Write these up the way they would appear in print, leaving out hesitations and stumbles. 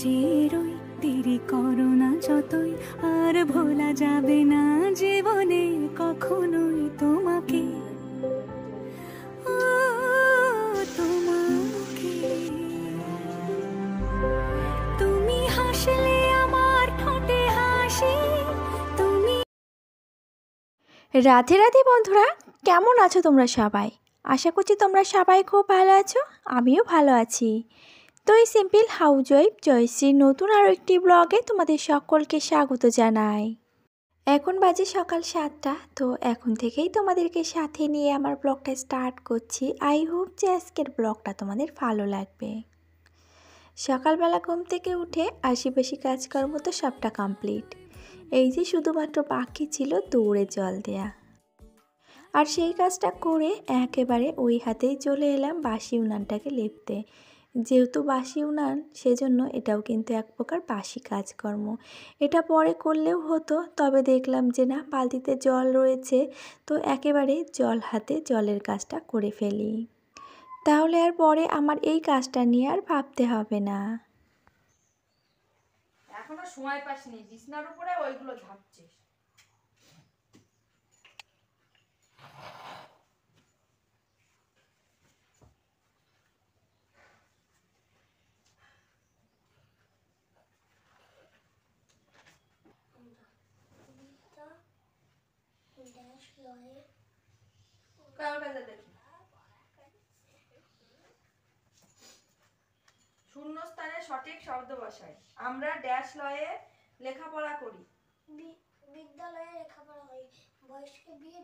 চিরই দেরি করো না যতই, আর ভোলা যাবে না জীবনে কখনোই তোমাকে, ও তোমাকে। তুমি হাসলে আমার ঠোঁটে হাসি, তুমি। রাধে রাধে বন্ধুরা, কেমন আছো তোমরা সবাই? আশা করছি তোমরা সবাই খুব ভালো আছো, আমিও ভালো আছি। তো এই সিম্পল হাউসওয়াইফ জয়শ্রীর নতুন আরও একটি ব্লগে তোমাদের সকলকে স্বাগত জানাই। এখন বাজে সকাল 7টা। তো এখন থেকেই তোমাদেরকে সাথে নিয়ে আমার ব্লগটা স্টার্ট করছি। আই হোপ যে আজকের ব্লগটা তোমাদের ভালো লাগবে। সকালবেলা ঘুম থেকে উঠে আশিপাশি কাজকর্ম তো সবটা কমপ্লিট। এই যে শুধুমাত্র বাকি ছিল দৌড়ে জল দেয়া, আর সেই কাজটা করে একেবারে ওই হাতেই চলে এলাম বাসি উনানটাকে লেপতে। যেহেতু বাসি উনান, সেজন্য এটাও কিন্তু এক প্রকার বাসি কাজকর্ম। এটা পরে করলেও হতো, তবে দেখলাম যে না, বালতিতে জল রয়েছে, তো একেবারে জল হাতে জলের কাজটা করে ফেলি, তাহলে আর পরে আমার এই কাজটা নিয়ে আর ভাবতে হবে না। এখনো সময় পাসনি, বিছনার উপরে ওইগুলো ঝাপছিস। শূন্যস্থানে সঠিক শব্দ বসাই। আমরা ড্যাশ লয়ে লেখাপড়া করি। বিদ্যালয়ে লেখাপড়া করি। বয়স্কে বিয়ে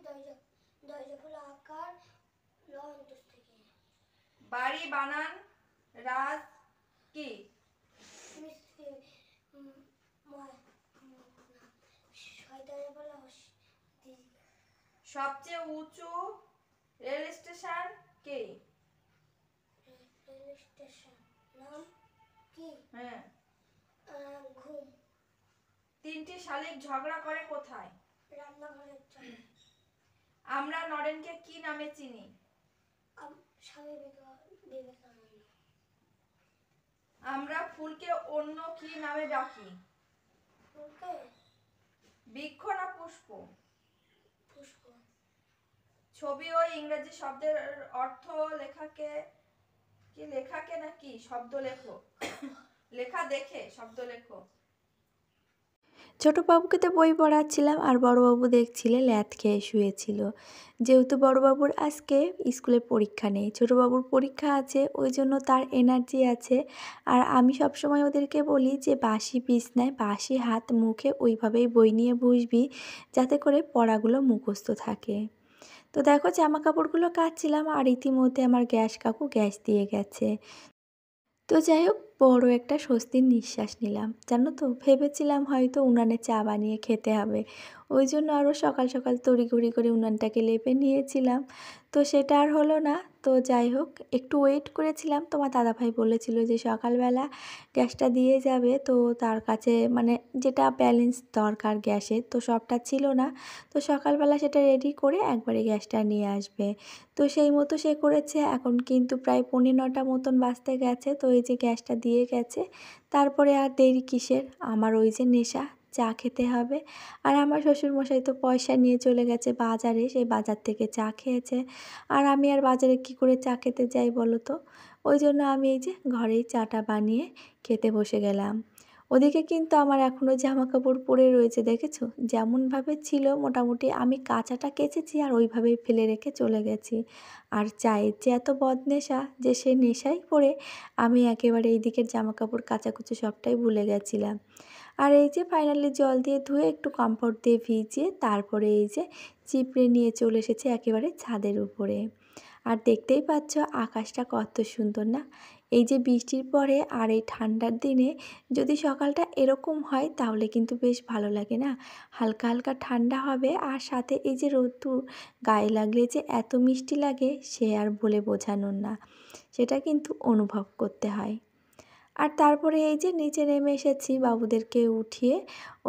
দরজাগুলো আকার ল অন্তস থেকে। বাড়ি বানান রাজ কি? সবচেয়ে উঁচু রেল স্টেশন কি? রেল স্টেশন নাম কি? হ্যাঁ। ঘুম। তিনটি শালিক ঝগড়া করে কোথায়? রান্নাঘরের চালে। আমরা নরেনকে কি নামে চিনি? স্বামী বিবেকানন্দ। আমরা ফুলকে অন্য কি নামে ডাকি? ফুলকে বৃক্ষ না পুষ্প? পুষ্প। ছবি ও ইংরেজি শব্দের অর্থ লেখাকে কি? লেখাকে না কি? শব্দ লেখো। লেখা দেখে শব্দ লেখো। ছোটো বাবুকে তো বই পড়াচ্ছিলাম, আর বড়োবাবু দেখছিলে ল্যাথ খেয়ে শুয়েছিল। যেহেতু বড়োবাবুর আজকে স্কুলে পরীক্ষা নেই, ছোটোবাবুর পরীক্ষা আছে, ওই জন্য তার এনার্জি আছে। আর আমি সবসময় ওদেরকে বলি যে বাসি বিছনায় বাসি হাত মুখে ওইভাবেই বই নিয়ে বসবি, যাতে করে পড়াগুলো মুখস্থ থাকে। তো দেখো, জামা কাপড়গুলো কাচছিলাম, আর ইতিমধ্যে আমার গ্যাস কাকু গ্যাস দিয়ে গেছে। তো যাই হোক, বড় একটা স্বস্তির নিঃশ্বাস নিলাম। জানো তো, ভেবেছিলাম হয়তো উনানে চা বানিয়ে খেতে হবে, ওই জন্য আরও সকাল সকাল তড়িঘড়ি করে উনানটাকে লেপে নিয়েছিলাম। তো সেটা আর হলো না। তো যাই হোক, একটু ওয়েট করেছিলাম। তোমার দাদাভাই বলেছিল যে সকালবেলা গ্যাসটা দিয়ে যাবে, তো তার কাছে মানে যেটা ব্যালেন্স দরকার গ্যাসের, তো সবটা ছিল না। তো সকালবেলা সেটা রেডি করে একবারে গ্যাসটা নিয়ে আসবে। তো সেই মতো সে করেছে। এখন কিন্তু প্রায় 9:45 মতন বাজতে গেছে। তো এই যে গ্যাসটা দিয়ে গেছে, তারপরে আর দেরি কিসের? আমার ওই যে নেশা, চা খেতে হবে। আর আমার শ্বশুরমশাই তো পয়সা নিয়ে চলে গেছে বাজারে, সেই বাজার থেকে চা খেয়েছে। আর আমি আর বাজারে কি করে চা খেতে যাই বলো তো? ওই জন্য আমি এই যে ঘরেই চাটা বানিয়ে খেতে বসে গেলাম। ওদিকে কিন্তু আমার এখনও জামা কাপড় পরে রয়েছে, দেখেছো? যেমনভাবে ছিল মোটামুটি আমি কাচাটা কেচেছি আর ওইভাবেই ফেলে রেখে চলে গেছি। আর চায়ের যে এত বদনেশা, যে সে নেশায় পড়ে আমি একেবারে এই দিকের জামা কাপড় কাচাকুচি সবটাই ভুলে গেছিলাম। আর এই যে ফাইনালি জল দিয়ে ধুয়ে একটু কমফোর্ট দিয়ে ভিজিয়ে তারপরে এই যে চিপড়ে নিয়ে চলে এসেছি একেবারে ছাদের উপরে। আর দেখতেই পাচ্ছ আকাশটা কত সুন্দর না? এই যে বৃষ্টির পরে আর এই ঠান্ডার দিনে যদি সকালটা এরকম হয়, তাহলে কিন্তু বেশ ভালো লাগে না? হালকা হালকা ঠান্ডা হবে, আর সাথে এই যে রোদ্দুর গায়ে লাগলে যে এত মিষ্টি লাগে, সে আর বলে বোঝানোর না। সেটা কিন্তু অনুভব করতে হয়। আর তারপরে এই যে নিচে নেমে এসেছি, বাবুদেরকে উঠিয়ে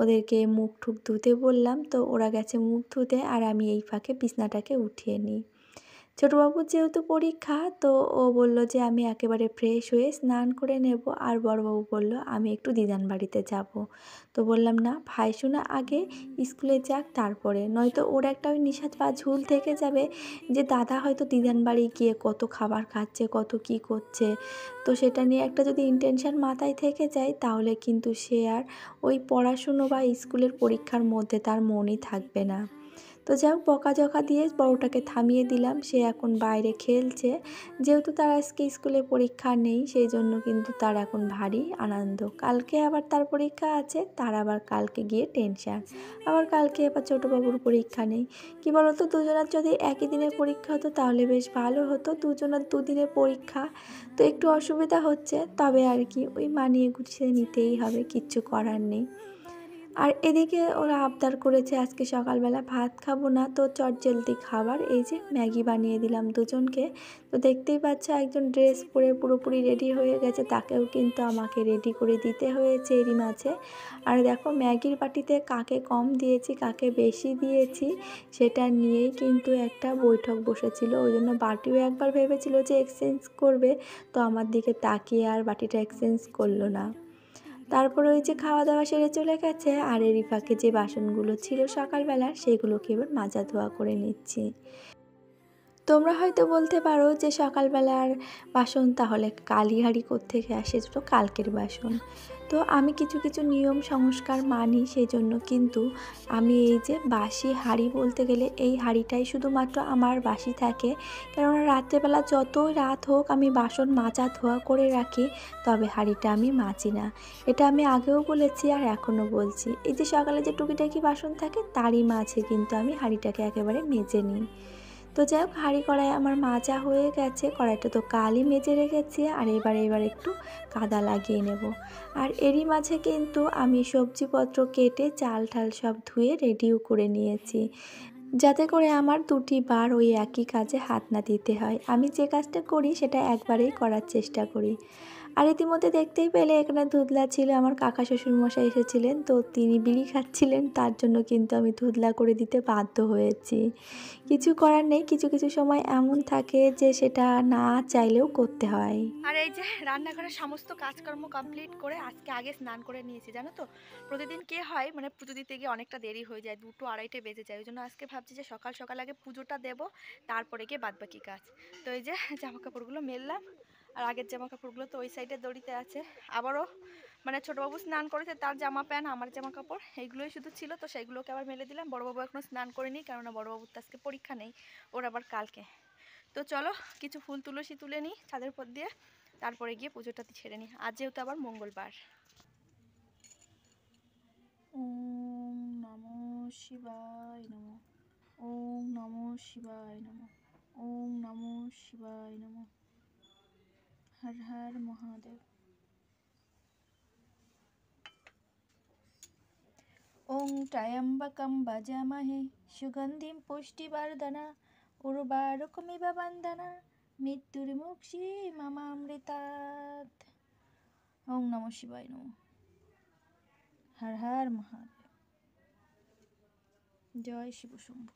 ওদেরকে মুখ টুক ধুতে বললাম। তো ওরা গেছে মুখ ধুতে, আর আমি এই ফাঁকে বিছনাটাকে উঠিয়ে নিই। ছোটোবাবুর যেহেতু পরীক্ষা তো ও বলল যে আমি একেবারে ফ্রেশ হয়ে স্নান করে নেব, আর বড়বাবু বলল আমি একটু দিদান বাড়িতে যাব। তো বললাম না, ভাইসোনা আগে স্কুলে যাক তারপরে, নয়তো ওর একটা ওই নিশাত বা ঝুল থেকে যাবে যে দাদা হয়তো দিদান বাড়ি গিয়ে কত খাবার খাচ্ছে, কত কি করছে। তো সেটা নিয়ে একটা যদি ইন্টেনশন মাথায় থেকে যায় তাহলে কিন্তু সে আর ওই পড়াশুনো বা স্কুলের পরীক্ষার মধ্যে তার মনই থাকবে না। তো যাই হোক, বকাঝকা দিয়ে বড়টাকে থামিয়ে দিলাম, সে এখন বাইরে খেলছে। যেহেতু তার আজকে স্কুলে পরীক্ষা নেই সেই জন্য কিন্তু তার এখন ভারী আনন্দ। কালকে আবার তার পরীক্ষা আছে, তার আবার কালকে গিয়ে টেনশান, আবার কালকে আবার ছোটোবাবুর পরীক্ষা নেই। কি বলতো, দুজনের যদি একই দিনে পরীক্ষা হতো তাহলে বেশ ভালো হতো, দুজনের দুদিনে পরীক্ষা তো একটু অসুবিধা হচ্ছে, তবে আর কি ওই মানিয়ে গুছিয়ে নিতেই হবে, কিচ্ছু করার নেই। আর এদিকে ওরা আবদার করেছে আজকে সকালবেলা ভাত খাবো না, তো চটজলদি খাবার এই যে ম্যাগি বানিয়ে দিলাম দুজনকে। তো দেখতেই পাচ্ছ একজন ড্রেস পরে পুরোপুরি রেডি হয়ে গেছে, তাকেও কিন্তু আমাকে রেডি করে দিতে হয়েছে এরই মাঝে। আর দেখো ম্যাগির বাটিতে কাকে কম দিয়েছি কাকে বেশি দিয়েছি সেটা নিয়েই কিন্তু একটা বৈঠক বসেছিল। ওই জন্য বাটিও একবার ভেবেছিল যে এক্সচেঞ্জ করবে, তো আমার দিকে তাকিয়ে আর বাটিটা এক্সচেঞ্জ করলো না। তারপরে ওই যে খাওয়া দাওয়া সেরে চলে গেছে, আর এরই ফাঁকে যে বাসনগুলো ছিল সকালবেলার সেগুলোকে এবার মাজা ধোয়া করে নিচ্ছি। তোমরা হয়তো বলতে পারো যে সকালবেলার বাসন তাহলে কালি হাঁড়ি কোত্থেকে আসে, তো কালকের বাসন। তো আমি কিছু কিছু নিয়ম সংস্কার মানি, সেই জন্য কিন্তু আমি এই যে বাসি হাঁড়ি বলতে গেলে এই হাঁড়িটাই শুধুমাত্র আমার বাসি থাকে, কেননা রাত্রেবেলা যতই রাত হোক আমি বাসন মাজা ধোয়া করে রাখি, তবে হাঁড়িটা আমি মাজি না। এটা আমি আগেও বলেছি আর এখনও বলছি, এই যে সকালে যে টুকিটাকি বাসন থাকে তারই মাঝে কিন্তু আমি হাঁড়িটাকে একেবারে মেজে নিই। তো যাই হোক, হাঁড়ি কড়াই আমার মাজা হয়ে গেছে, কড়াইটা তো কালই মেজে রেখেছি, আর এবার একটু কাদা লাগিয়ে নেব। আর এরই মাঝে কিন্তু আমি সবজিপত্র কেটে চাল ঠাল সব ধুয়ে রেডিও করে নিয়েছি, যাতে করে আমার দুটি বার ওই একই কাজে হাত না দিতে হয়। আমি যে কাজটা করি সেটা একবারেই করার চেষ্টা করি। আর ইতিমধ্যে দেখতেই পেলে এখানে ধুদলা ছিল, আমার কাকা শ্বশুরমশাই এসেছিলেন, তো তিনি বিড়ি খাচ্ছিলেন, তার জন্য কিন্তু আমি ধুদলা করে দিতে বাধ্য হয়েছি। কিছু করার নেই, কিছু কিছু সময় এমন থাকে যে সেটা না চাইলেও করতে হয়। আর এই যে রান্নাঘরের সমস্ত কাজকর্ম কমপ্লিট করে আজকে আগে স্নান করে নিয়েছি, জানো তো প্রতিদিন কে হয় মানে পুজো দিতে গিয়ে অনেকটা দেরি হয়ে যায়, 2টো 2:30 বেজে যায়। ওই জন্য আজকে ভাবছি যে সকাল সকাল আগে পুজোটা দেব, তারপরে গিয়ে বাদবাকি কাজ। তো এই যে জামা কাপড়গুলো মেললাম, আর আগের জামা কাপড়গুলো তো ওই সাইডে দড়িতে আছে। আবারও মানে ছোটোবাবু স্নান করেছে, তার জামা প্যান্ট আমার জামা কাপড় এইগুলোই শুধু ছিল, তো সেইগুলোকে আবার মেলে দিলাম। বড়োবাবু এখনও স্নান করেনি, কেননা বড়োবাবুর তো আজকে পরীক্ষা নেই, ওর আবার কালকে। তো চলো কিছু ফুল তুলসী তুলে নিই ছাদের উপর দিয়ে, তারপরে গিয়ে পুজোটা ছেড়ে নিই। আজ যেহেতু আবার মঙ্গলবার। ওম নমো শিবায় নমো, ওম নমো শিবায় নমো, ওম নমো শিবায় নমো। হর হর মহাদেব। ওং ত্র্যম্বকম ভজামহে সুগন্ধিম পুষ্টিবর্ধনা উর্বারুকমিব বন্দনা মৃত্যুর্মুক্ষী মামামৃতাৎ। ওং নমঃ শিবায় নমঃ। হর হর মহাদেব। জয় শিব শম্ভু।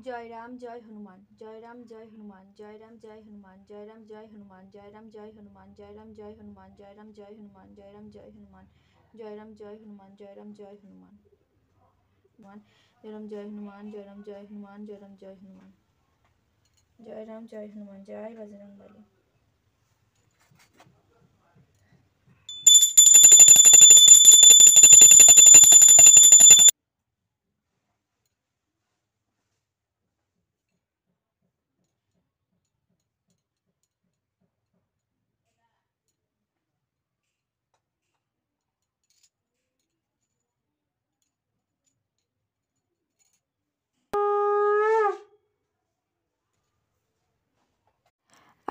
জয় রাম জয় হনুমান, জয় রাম জয় হনুমান, জয় রাম জয় হনুমান, জয় রাম জয় হনুমান, জয় রাম জয় হনুমান, জয় রাম জয় হনুমান, জয় রাম জয় হনুমান, জয় রাম জয় হনুমান, জয় রাম জয় হনুমান, জয় রাম জয় হনুমান, জয় রাম জয় হনুমান, জয় রাম জয় হনুমান, জয় রাম জয় হনুমান, জয় রাম জয় হনুমান, জয় বজরংবলী।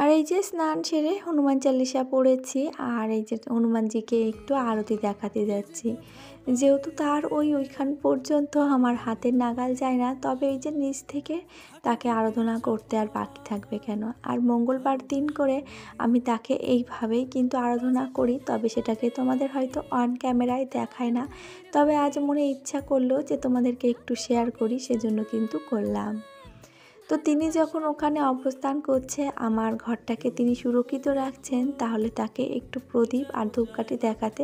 আর এই যে স্নান সেরে হনুমান চালিসা পড়েছি, আর এই যে হনুমানজিকে একটু আরতি দেখাতে যাচ্ছি। যেহেতু তার ওইখান পর্যন্ত আমার হাতের নাগাল যায় না, তবে এই যে নিচ থেকে তাকে আরাধনা করতে আর বাকি থাকবে কেন। আর মঙ্গলবার দিন করে আমি তাকে এইভাবেই কিন্তু আরাধনা করি, তবে সেটাকে তোমাদের হয়তো অন ক্যামেরায় দেখায় না, তবে আজ মনে ইচ্ছা করলো যে তোমাদেরকে একটু শেয়ার করি, সেজন্য কিন্তু করলাম। তো তিনি যখন ওখানে অবস্থান করছে, আমার ঘরটাকে তিনি সুরক্ষিত রাখছেন, তাহলে তাকে একটু প্রদীপ আর ধূপকাঠি দেখাতে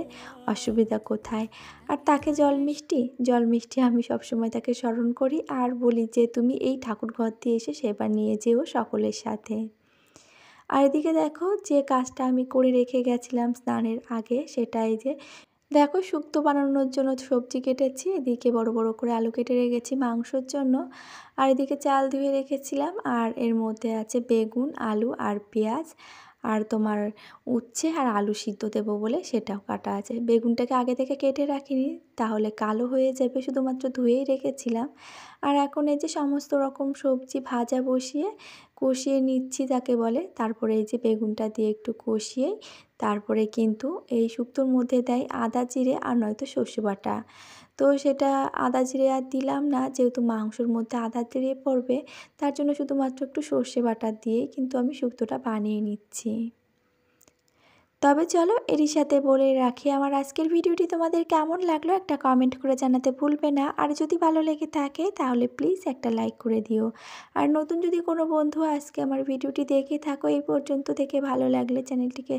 অসুবিধা কোথায়। আর তাকে জল মিষ্টি আমি সবসময় তাকে স্মরণ করি আর বলি যে তুমি এই ঠাকুর ঘর দিয়ে এসে সেবা নিয়ে যেও সকলের সাথে। আর এদিকে দেখো যে কাজটা আমি করে রেখে গেছিলাম স্নানের আগে, সেটা এই যে দেখো শুক্তো বানানোর জন্য সবজি কেটেছি, এদিকে বড় বড় করে আলু কেটে রেখেছি মাংসর জন্য, আর এদিকে চাল ধুয়ে রেখেছিলাম, আর এর মধ্যে আছে বেগুন, আলু আর পেঁয়াজ, আর তোমার উচ্ছে আর আলু সিদ্ধ দেবো বলে সেটাও কাটা আছে। বেগুনটাকে আগে থেকে কেটে রাখিনি, তাহলে কালো হয়ে যাবে, শুধুমাত্র ধুয়েই রেখেছিলাম। আর এখন এই যে সমস্ত রকম সবজি ভাজা বসিয়ে কষিয়ে নিচ্ছি যাকে বলে, তারপরে এই যে বেগুনটা দিয়ে একটু কষিয়ে তারপরে কিন্তু এই শুক্তোর মধ্যে দেয় আদা জিরে আর নয়তো সর্ষে বাটা। তো সেটা আদা জিরে আর দিলাম না, যেহেতু মাংসর মধ্যে আদা জিরে পড়বে, তার জন্য শুধুমাত্র একটু সর্ষে বাটা দিয়েই কিন্তু আমি শুক্তোটা বানিয়ে নিচ্ছি। তবে চলো এরই সাথে বলে রাখি, আমার আজকের ভিডিওটি তোমাদের কেমন লাগলো একটা কমেন্ট করে জানাতে ভুলবে না। আর যদি ভালো লেগে থাকে তাহলে প্লিজ একটা লাইক করে দিও। আর নতুন যদি কোনো বন্ধু আজকে আমার ভিডিওটি দেখে থাকো এই পর্যন্ত, দেখে ভালো লাগলে চ্যানেলটিকে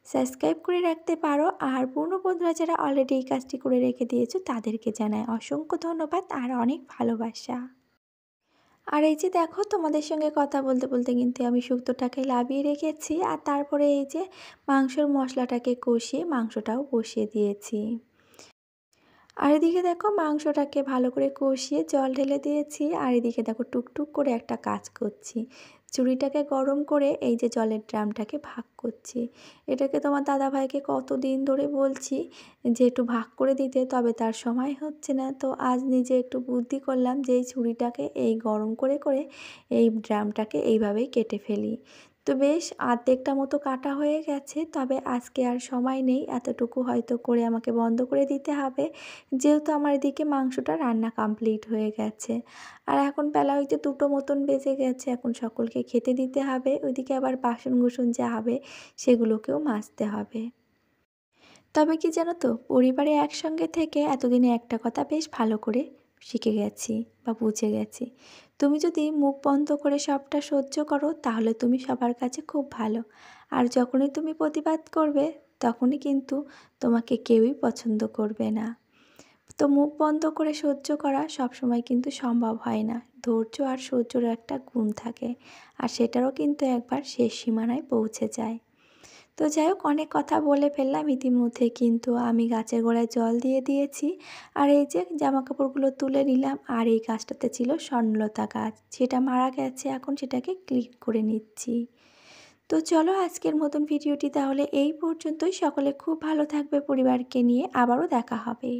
সাবস্ক্রাইব করে রাখতে পারো। আর পুরনো বন্ধুরা যারা অলরেডি এই কাজটি করে রেখে দিয়েছো তাদেরকে জানাই অসংখ্য ধন্যবাদ আর অনেক ভালোবাসা। আর এই যে দেখো তোমাদের সঙ্গে কথা বলতে বলতে কিন্তু আমি শুক্তোটাকে লাভিয়ে রেখেছি, আর তারপরে এই যে মাংসর মশলাটাকে কষিয়ে মাংসটাও বসিয়ে দিয়েছি। আর এদিকে দেখো মাংসটাকে ভালো করে কষিয়ে জল ঢেলে দিয়েছি, আর এদিকে দেখো টুকটুক করে একটা কাজ করছি, চুড়িটাকে গরম করে এই যে জলের ড্রামটাকে ভাগ করছি। এটাকে তোমার দাদাভাইকে কতদিন ধরে বলছি যে একটু ভাগ করে দিতে, তবে তার সময় হচ্ছে না। তো আজ নিজে একটু বুদ্ধি করলাম যে এই ছুরিটাকে এই গরম করে করে এই ড্রামটাকে এইভাবেই কেটে ফেলি। তো বেশ অর্ধেকটা মতো কাটা হয়ে গেছে, তবে আজকে আর সময় নেই, এতটুকু হয়তো করে আমাকে বন্ধ করে দিতে হবে, যেহেতু আমার এদিকে মাংসটা রান্না কমপ্লিট হয়ে গেছে। আর এখন বেলা হইতে 2টো মতন বেজে গেছে, এখন সকলকে খেতে দিতে হবে, ওইদিকে আবার বাসন কুসন যা হবে সেগুলোকেও মাজতে হবে। তবে কি জানো তো, পরিবারে একসঙ্গে থেকে এতদিনে একটা কথা বেশ ভালো করে শিখে গেছি বা বুঝে গেছি, তুমি যদি মুখ বন্ধ করে সবটা সহ্য করো তাহলে তুমি সবার কাছে খুব ভালো, আর যখনই তুমি প্রতিবাদ করবে তখনই কিন্তু তোমাকে কেউই পছন্দ করবে না। তো মুখ বন্ধ করে সহ্য করা সবসময় কিন্তু সম্ভব হয় না, ধৈর্য আর সহ্যর একটা গুণ থাকে, আর সেটারও কিন্তু একবার শেষ সীমানায় পৌঁছে যায়। তো যাই হোক, অনেক কথা বলে ফেললাম, ইতিমধ্যে কিন্তু আমি গাছের গোড়ায় জল দিয়ে দিয়েছি, আর এই যে জামা কাপড়গুলো তুলে নিলাম। আর এই গাছটাতে ছিল স্বর্ণলতা গাছ, সেটা মারা গেছে, এখন সেটাকে ক্লিন করে নিচ্ছি। তো চলো আজকের মতন ভিডিওটি তাহলে এই পর্যন্তই, সকলে খুব ভালো থাকবে পরিবারকে নিয়ে, আবারও দেখা হবে।